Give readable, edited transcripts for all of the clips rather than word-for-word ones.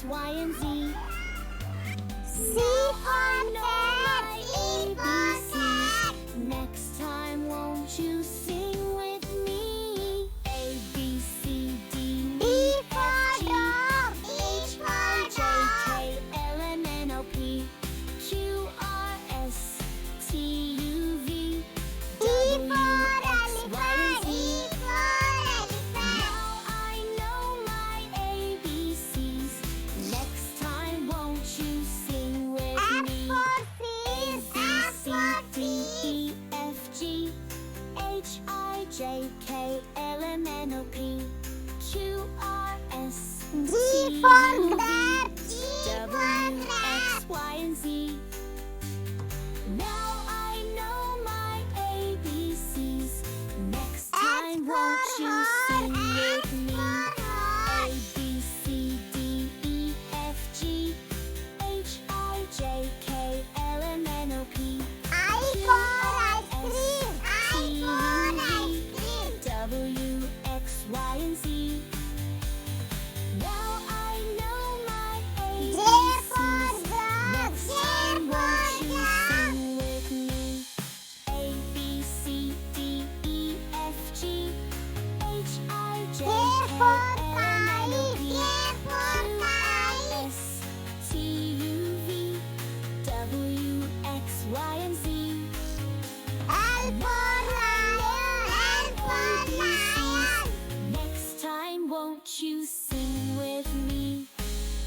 Y and Z. C for cat. E for cat. Next time, won't you sing with me? A, B, C, D, D E, for F, G, dog. E H, for I, J, dog. K, L, M, N, O, P, Q, R, S, T, U, V, E W, for X, Y, and elephant. E Z. for elephant. Now I know my ABCs. Next time, won't you sing with F me? for A, fish. B, F C, for D, fish. E, F, G, H, I, J, K, L, M, N, O, P, Q, R, S, G T, for U, V, crab. G for W, crab. X, Y, and Z. Now I know my ABCs. Next time, won't you sing with me? A, B, C, D, E, F, G, H, I, J, K, L, M, N, O, P, I for ice cream. I for ice cream. W, X, Y, and Z. Now I know my J for ABCs. dog. Next J time, for won't you dog. sing with me? A, B, C, D, E, F, G, H, I, J, K K, for L, M, N, O, P, kite. K for Q, R, kite. S, T, U, V, W, X, Y, and Z. L for lion. L for lion. Next time, won't you sing with me?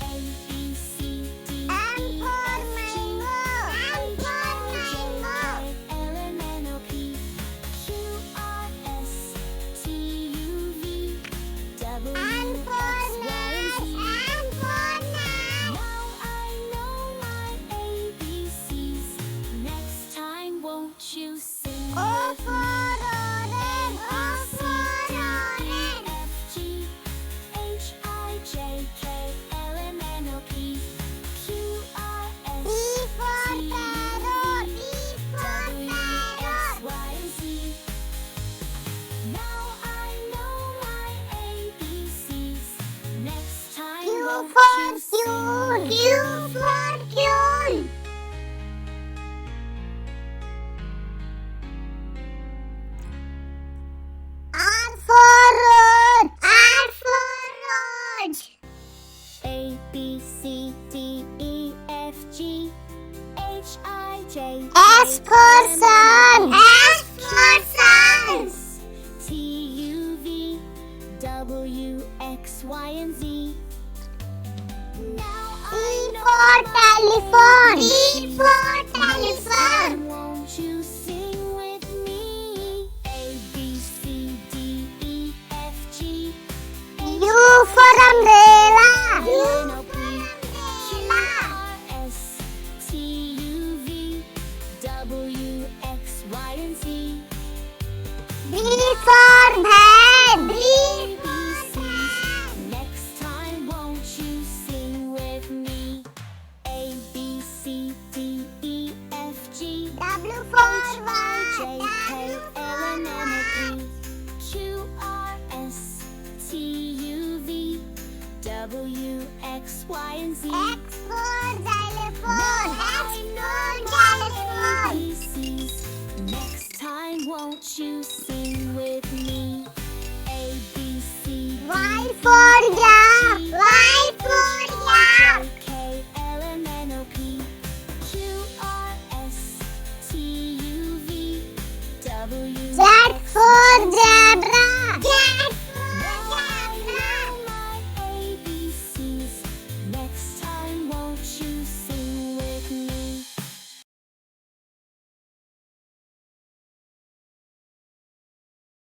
A, B, C, D, M E, for F, G, mango. M H, for I, J, mango. K, L, M, N, O, P, Q, R, S, T, U, V, W, M for X, Y, and Z. nut. M for nut. Now I know my ABCs. Next time, won't you sing O with for me? orange. O for orange. F, G, H, I, J, K, L, M, N, O, P, Q, R, S, T for T, U, parrot. V, T for W, X, parrot. Y, and Z. Now I know my ABCs. Next time, Q won't for you sing queen. with Q me? for queen. R for road. R for road. A, B, C, D, E, F, G, H, I, J, S K, for L, M, N, sun. O, P, S for sun. S, T, U, V, W, X, Y, and Z. Now T I for know my telephone. T ABCs. for Next telephone. time, won't you sing with me? A, B, C, D, E, F, G, H, U for umbrella. I, U N, O, for P, Q, umbrella. R, S, T, U, V, W, X, Y, and Z. B for bed. B for ABCs. bed. Next time, won't you sing with me? A, B, C, D, E, F, G, W H, for I, J, what? K, L, M, N, O, P, Q, R, S, T, U, V, W, X, Y, and Z. X for xylophone. X I for know my xylophone. ABCs. Next time, won't you sing with me? A, B, C, D, Y for yak. Y for yak.